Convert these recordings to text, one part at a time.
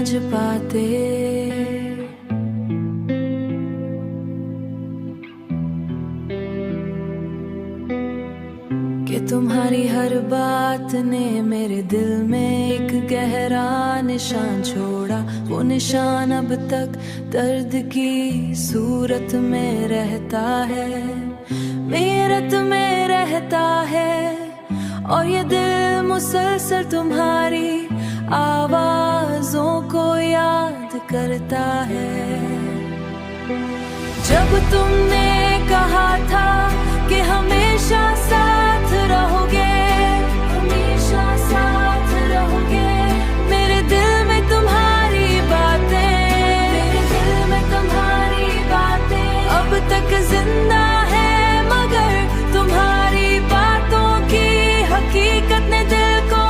समझ पाते। कि तुम्हारी हर बात ने मेरे दिल में एक गहरा निशान छोड़ा। वो निशान अब तक दर्द की सूरत में रहता है, मेरत में रहता है। और ये दिल मुसलसल तुम्हारी आवाजों को याद करता है। जब तुमने कहा था कि हमेशा साथ रहोगे, हमेशा साथ रहोगे, मेरे दिल में तुम्हारी बातें, मेरे दिल में तुम्हारी बातें अब तक जिंदा है। मगर तुम्हारी बातों की हकीकत ने दिल को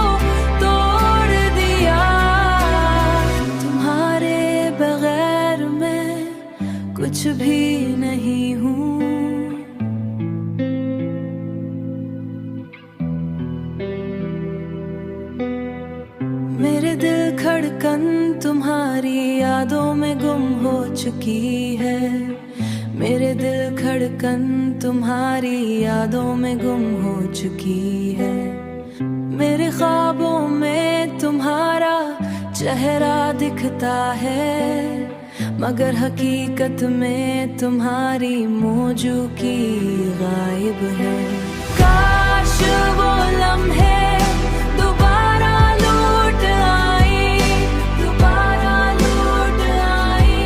तोड़ दिया। तुम्हारे बगैर मैं कुछ भी नहीं हूँ। मेरे दिल धड़कन तुम्हारी यादों में गुम हो चुकी है। मेरे दिल धड़कन तुम्हारी यादों में गुम हो चुकी है। मेरे ख्वाबों में तुम्हारा चेहरा दिखता है, मगर हकीकत में तुम्हारी मौजूदगी गायब है। काश वो लम्हे दोबारा लौट आई, दोबारा लौट आई,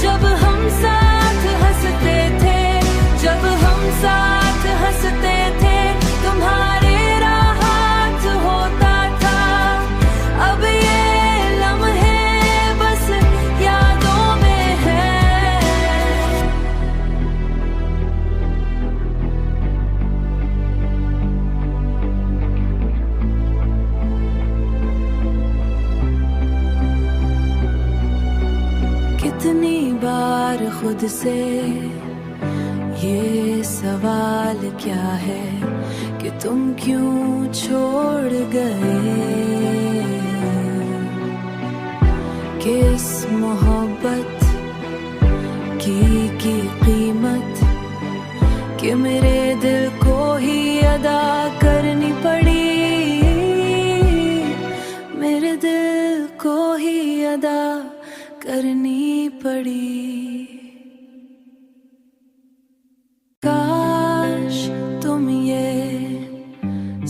जब हम साथ हंसते थे, जब हम साथ हंसते थे। तुम्हारे राहत होता था। अब ये लम्हे बस यादों में है। कितनी बार खुद से ये सवाल क्या है कि तुम क्यों छोड़ गए। कि इस मोहब्बत की कीमत कि मेरे दिल को ही अदा करनी पड़ी, मेरे दिल को ही अदा करनी पड़ी। काश तुम ये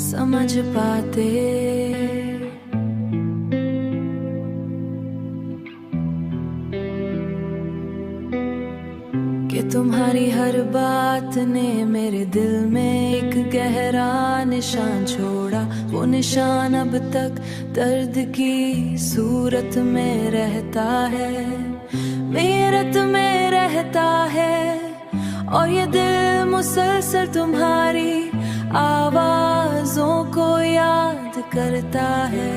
समझ पाते। कि तुम्हारी हर बात ने मेरे दिल में एक गहरा निशान छोड़ा। वो निशान अब तक दर्द की सूरत में रहता है, मेरत में रहता है। और ये दिल मुसलसल तुम्हारी आवाजों को याद करता है।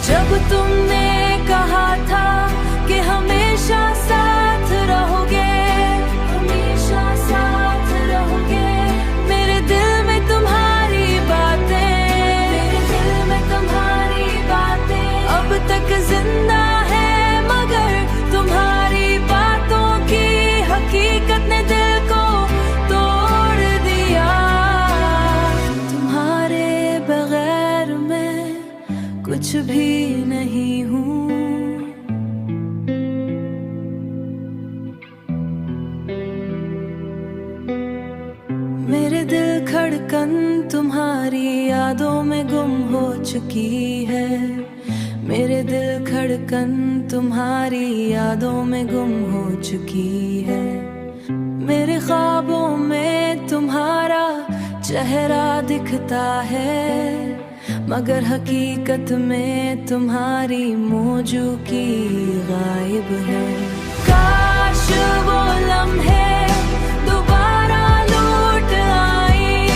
जब तुमने कहा था कि हमेशा साथ रहोगे, हमेशा साथ रहोगे, मेरे दिल में तुम्हारी बातें, मेरे दिल में तुम्हारी बातें अब तक जिंदा है। मगर तुम्हारी बातों की हकीकत ने दिल को तोड़ दिया। तुम्हारे बगैर मैं कुछ भी नहीं हूँ। मेरे दिल धड़कन तुम्हारी यादों में गुम हो चुकी है। मेरे दिल धड़कन तुम्हारी यादों में गुम हो चुकी है। मेरे ख्वाबों में तुम्हारा चेहरा दिखता है, मगर हकीकत में तुम्हारी मौजूदगी गायब है। काश वो लम्हे दोबारा लौट आई,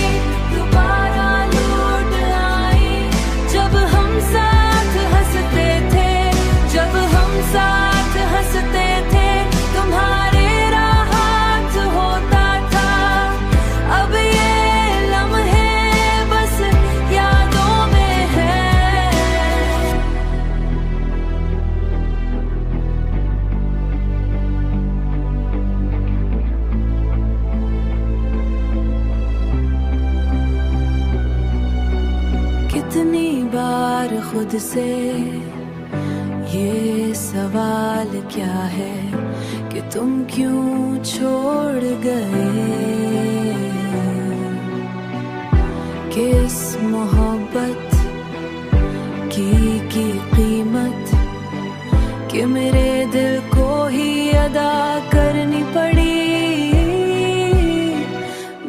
दोबारा लौट आई, जब हम साथ हंसते थे, जब हम साथ हंसते थे। तुम्हारे राहत होता था। अब ये लम्हे बस यादों में है। कितनी बार खुद से ये सवाल क्या है कि तुम क्यों छोड़ गए, किस मोहब्बत की कीमत कि मेरे दिल को ही अदा करनी पड़ी,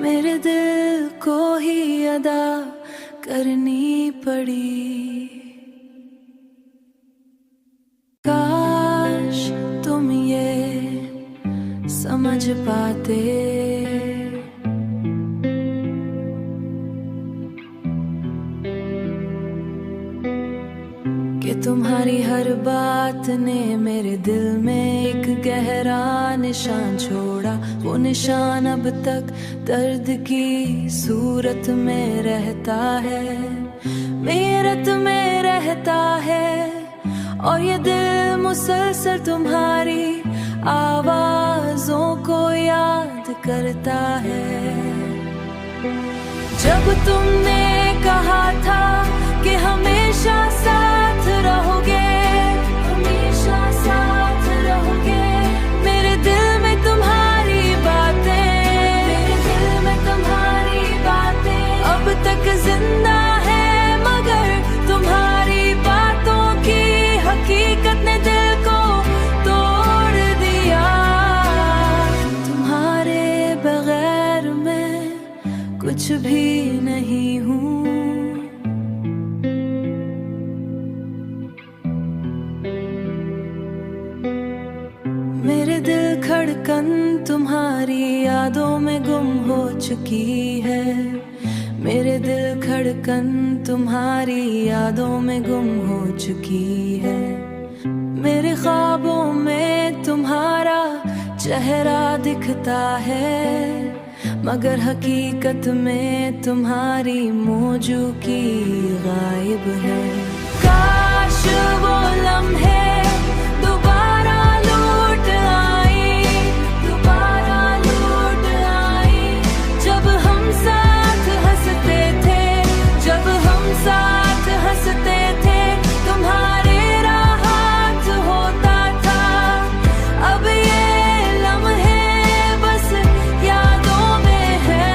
मेरे दिल को ही अदा करनी पड़ी। काश तुम ये समझ पाते कि तुम्हारी हर बात ने मेरे दिल में एक गहरा निशान छोड़ा। वो निशान अब तक दर्द की सूरत में रहता है, मेरत में रहता है। और ये दिल मुसलसल तुम्हारी आवाजों को याद करता है। जब तुमने कहा था कि हमेशा साथ रहोगे, हमेशा साथ रहोगे, मेरे दिल में तुम्हारी बातें, मेरे दिल में तुम्हारी बातें अब तक जिंदा है, मगर तुम्हारी बातों की हकीकत ने दिल को तोड़ दिया। तुम्हारे बगैर मैं कुछ भी नहीं हूँ, मेरे दिल धड़कन तुम्हारी यादों में गुम हो चुकी है, मेरे दिल धड़कन तुम्हारी यादों में गुम हो चुकी है। मेरे ख्वाबों में तुम्हारा चेहरा दिखता है, मगर हकीकत में तुम्हारी मौजूदगी गायब है। काश वो लम्हे दोबारा लौट आई, जब हम साथ हंसते थे, जब हम साथ हंसते थे, तुम्हारे राहत होता था। अब ये लम्हे बस यादों में है।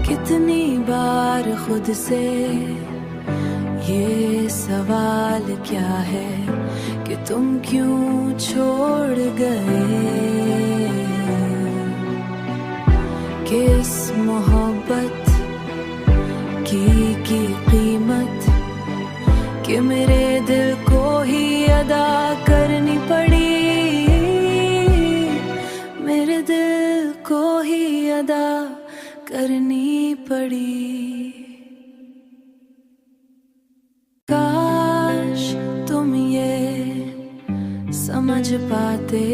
कितनी बार खुद से ये सवाल क्या है कि तुम क्यों छोड़ गए, किस मोहब्बत की कीमत कि मेरे दिल को ही अदा करनी पड़ी, मेरे दिल को ही अदा करनी पड़ी। काश तुम ये समझ पाते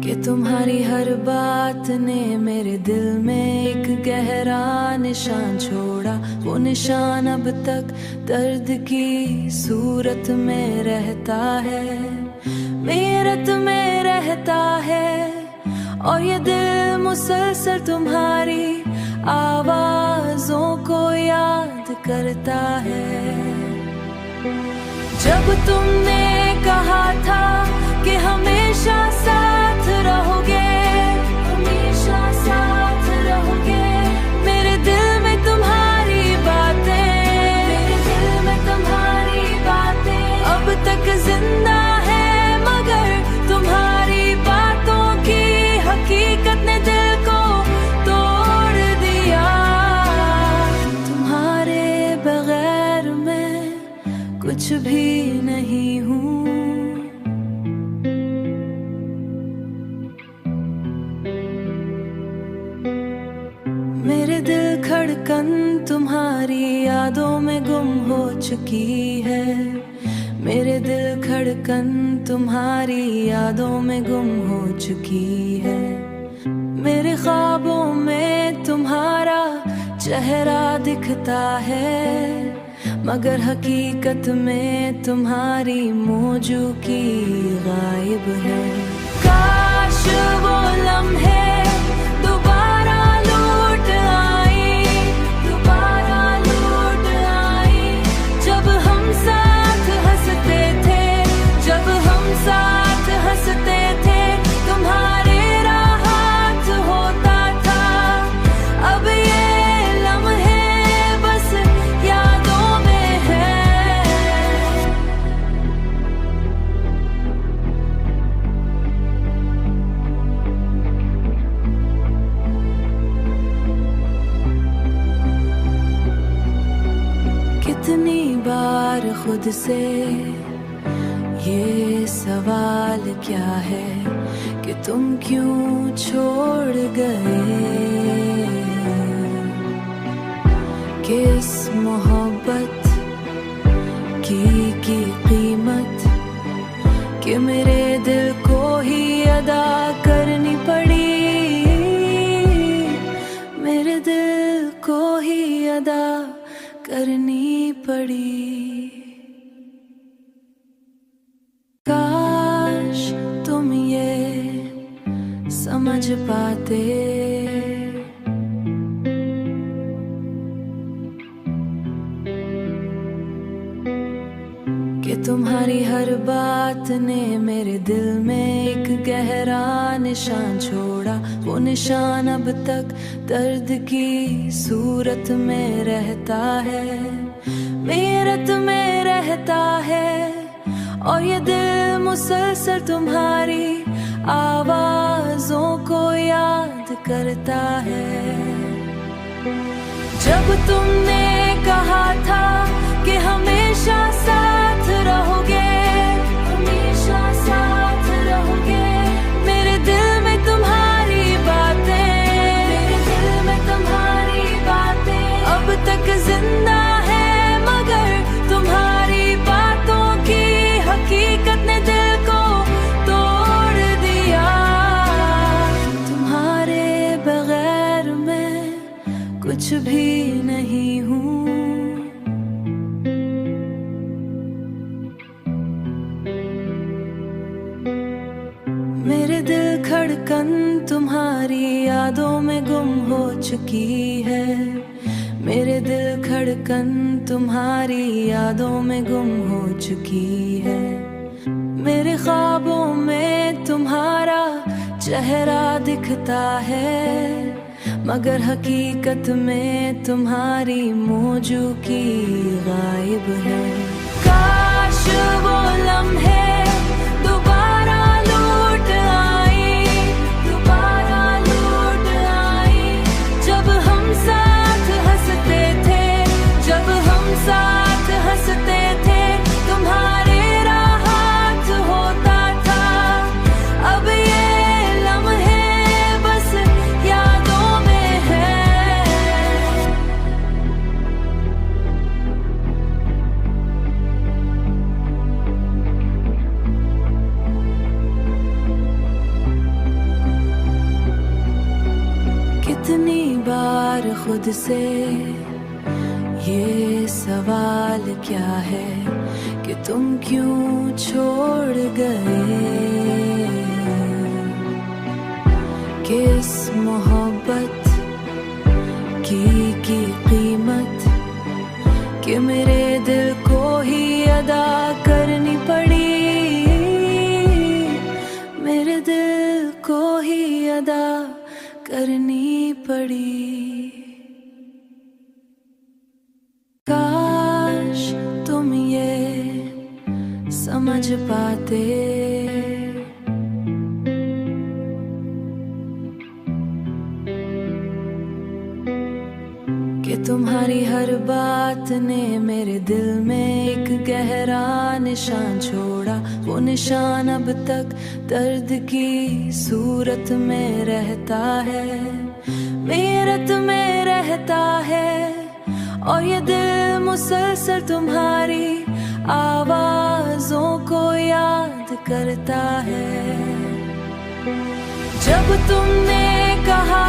कि तुम्हारी हर बात ने मेरे दिल में एक गहरा निशान छोड़ा। वो निशान अब तक दर्द की सूरत में रहता है, मेरत में रहता है। और ये दिल मुसलसल तुम्हारी आवाजों को याद करता है। जब तुमने कहा था कि हमेशा साथ रहोगे, हमेशा साथ रहोगे, मेरे दिल में तुम्हारी बातें, मेरे दिल में तुम्हारी बातें अब तक जिंदा है, मगर तुम्हारी बातों की हकीकत ने दिल को तोड़ दिया। तुम्हारे बगैर मैं कुछ भी नहीं हूँ, मेरे दिल धड़कन तुम्हारी यादों में गुम हो चुकी है, मेरे दिल धड़कन तुम्हारी यादों में गुम हो चुकी है। मेरे ख्वाबों में तुम्हारा चेहरा दिखता है, मगर हकीकत में तुम्हारी मौजूदगी गायब है। काश वो लम्हे दोबारा लौट आए, दोबारा लौट आए, जब हम साथ हंसते थे, जब हम साथ हंसते थे, तुम्हारे राहत होता था। अब ये लम्हे बस यादों में है। कितनी बार खुद से ये सवाल क्या है कि तुम क्यों छोड़ गए, किस मोहब्बत की कीमत कि मेरे दिल को ही अदा करनी पड़ी, मेरे दिल को ही अदा करनी पड़ी। काश तुम ये समझ पाते कि तुम्हारी हर बात ने मेरे दिल में एक गहरा निशान छोड़ा। वो निशान अब तक दर्द की सूरत में रहता है, मेरत में रहता है, और ये दिल मुसलसल तुम्हारी आवाजों को याद करता है। जब तुमने कहा था कि हमेशा साथ रहोगे, हमेशा साथ रहोगे, मेरे दिल में तुम्हारी बातें, मेरे दिल में तुम्हारी बातें अब तक जिंदा है, मगर तुम्हारी बातों की हकीकत ने दिल को तोड़ दिया। तुम्हारे बगैर मैं कुछ भी नहीं हूँ, मेरे दिल धड़कन तुम्हारी यादों में गुम हो चुकी है, मेरे दिल धड़कन तुम्हारी यादों में गुम हो चुकी है। मेरे ख्वाबों में तुम्हारा चेहरा दिखता है, मगर हकीकत में तुम्हारी मौजूदगी गायब है। काश वो लम्हे दोबारा लौट आए, दोबारा लौट आए, जब हम साथ हंसते थे, जब हम साथ हंसते थे, तुम्हारे राहत होता था। अब ये लम्हे बस यादों में है। कितनी बार खुद से ये सवाल क्या है कि तुम क्यों छोड़ गए, किस मोहब्बत की कीमत कि मेरे दिल को ही अदा करनी पड़ी, मेरे दिल को ही अदा करनी पड़ी। काश तुम ये समझ पाते कि तुम्हारी हर बात ने मेरे दिल में एक गहरा निशान छोड़ा। वो निशान अब तक दर्द की सूरत में रहता है, मेरत में रहता है, और ये दिल मुसलसल तुम्हारी आवाजों को याद करता है। जब तुमने कहा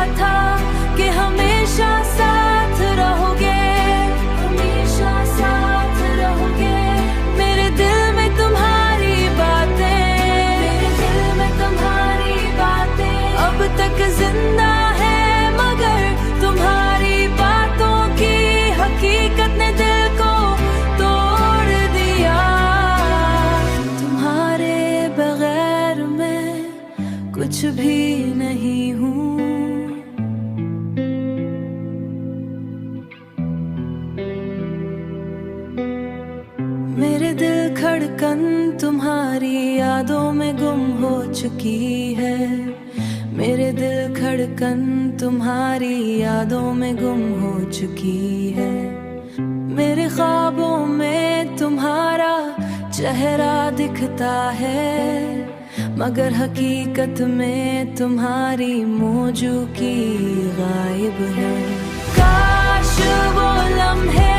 चुकी है। मेरे दिल खड़कन तुम्हारी यादों में गुम हो चुकी है। मेरे ख्वाबों में तुम्हारा चेहरा दिखता है, मगर हकीकत में तुम्हारी मौजूदगी गायब है। काश वो लम्हे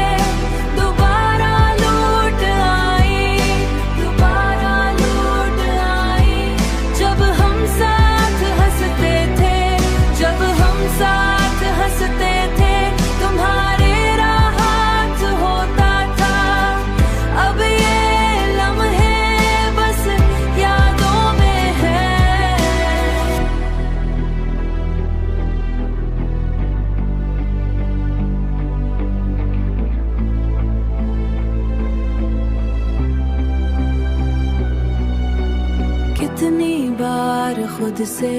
दोबारा लौट आए, दोबारा लौट आए, जब हम साथ हंसते थे, जब हम साथ हंसते थे, तुम्हारे राहत होता था। अब ये लम्हे बस यादों में है। कितनी बार खुद से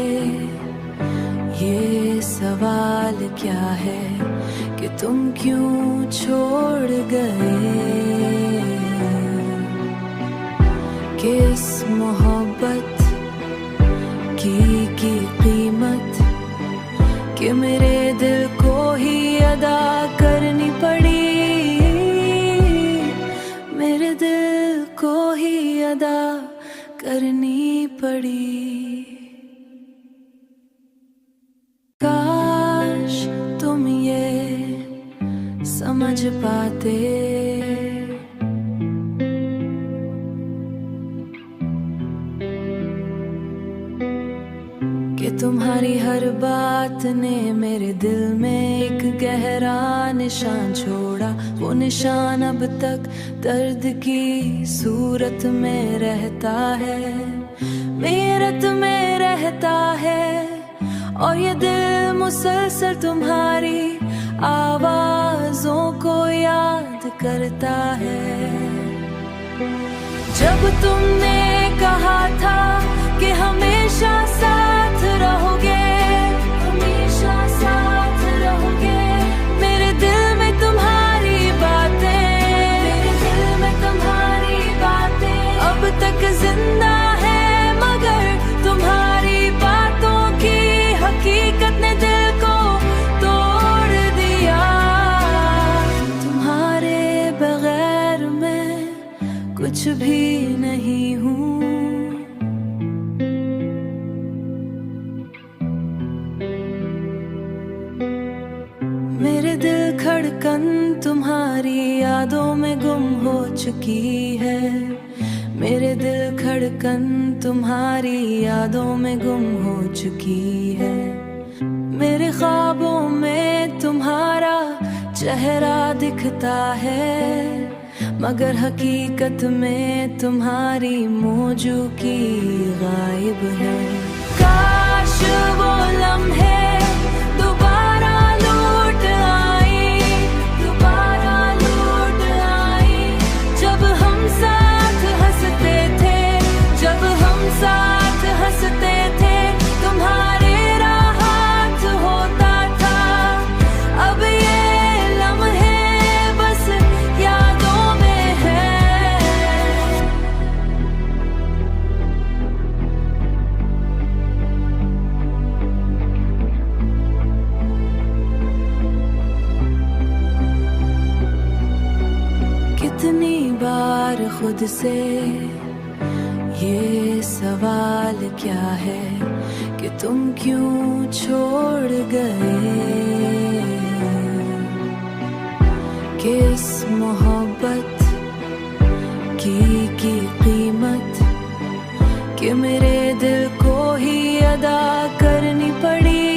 ये सवाल क्या है कि तुम क्यों छोड़ गए, किस मोहब्बत की कीमत कि मेरे दिल को ही अदा करनी पड़ी, मेरे दिल को ही अदा करनी पड़ी। काश तुम ये समझ पाते कि तुम्हारी हर बात ने मेरे दिल में एक गहरा निशान छोड़ा। वो निशान अब तक दर्द की सूरत में रहता है, मेरत में रहता है। और ये दिल मुसलसल तुम्हारी आवाजों को याद करता है। जब तुमने कहा था कि हमेशा साथ रहोगे, हमेशा साथ रहोगे, मेरे दिल में तुम्हारी बातें, मेरे दिल में तुम्हारी बातें अब तक जिंदा है, मगर तुम्हारी बातों की हकीकत ने दिल को तोड़ दिया। तुम्हारे बगैर मैं कुछ भी नहीं हूँ। मेरे दिल खड़कन तुम्हारी यादों में गुम हो चुकी है। मेरे दिल खड़कन तुम्हारी यादों में गुम हो चुकी है। मेरे ख्वाबों में तुम्हारा चेहरा दिखता है, मगर हकीकत में तुम्हारी मौजूदगी गायब है। काश वो लम्हे दोबारा लौट आए, दोबारा लौट आए, जब हम साथ हंसते थे, जब हम साथ हंसते थे, तुम्हारे राहत होता था। अब ये लम्हे बस यादों में है। कितनी बार खुद से ये सवाल क्या है कि तुम क्यों छोड़ गए, किस मोहब्बत की कीमत कि मेरे दिल को ही अदा करनी पड़ी,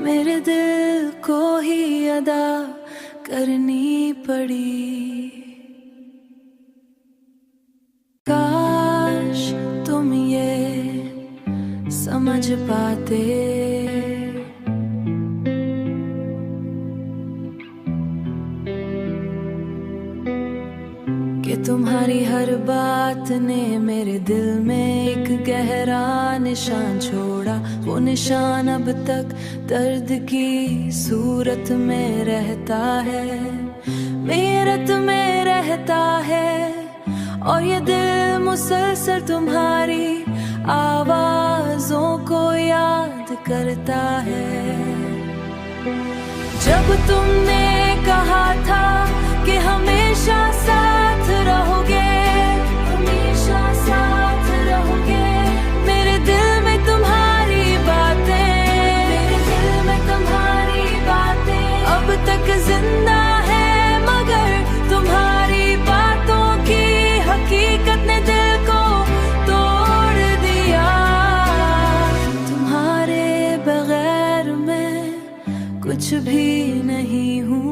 मेरे दिल को ही अदा करनी पड़ी। काश तुम ये समझ पाते कि तुम्हारी हर बात ने मेरे दिल में एक गहरा निशान छोड़ा। वो निशान अब तक दर्द की सूरत में रहता है, मेरत में रहता है। और ये दिल मुसलसल तुम्हारी आवाजों को याद करता है। जब तुमने कहा था कि हमेशा साथ रहोगे, हमेशा साथ रहोगे, मेरे दिल में तुम्हारी बातें, मेरे दिल में तुम्हारी बातें अब तक जिंदा है, मगर तुम्हारी बातों की हकीकत ने दिल को तोड़ दिया। तुम्हारे बगैर मैं कुछ भी नहीं हूँ।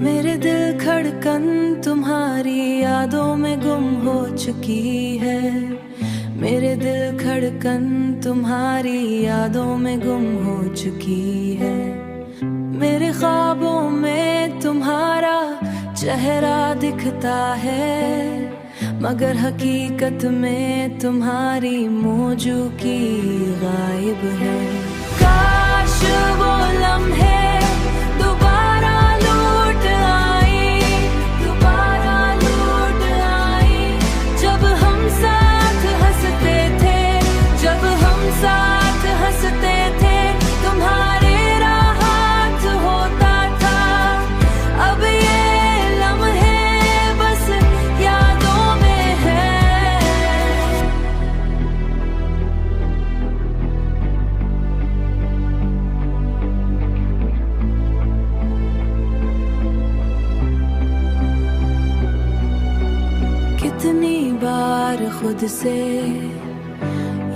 मेरे दिल धड़कन तुम्हारी यादों में गुम हो चुकी है, मेरे दिल धड़कन तुम्हारी यादों में गुम हो चुकी है। मेरे ख्वाबों में तुम्हारा चेहरा दिखता है, मगर हकीकत में तुम्हारी मौजूदगी गायब है। काश वो लम्हे दोबारा लौट आई, दोबारा लौट आई, जब हम साथ हंसते थे, जब हम साथ हंसते थे, तुम्हारे राहत होता था। अब ये लम्हे बस यादों में है। कितनी बार खुद से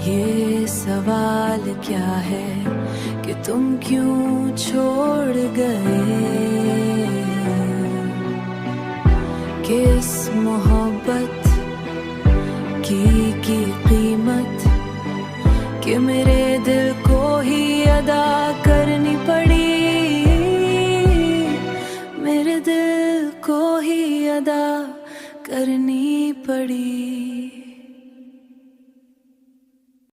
ये सवाल क्या है कि तुम क्यों छोड़ गए, कि इस मोहब्बत की कीमत कि मेरे दिल को ही अदा करनी पड़ी, मेरे दिल को ही अदा करनी पड़ी।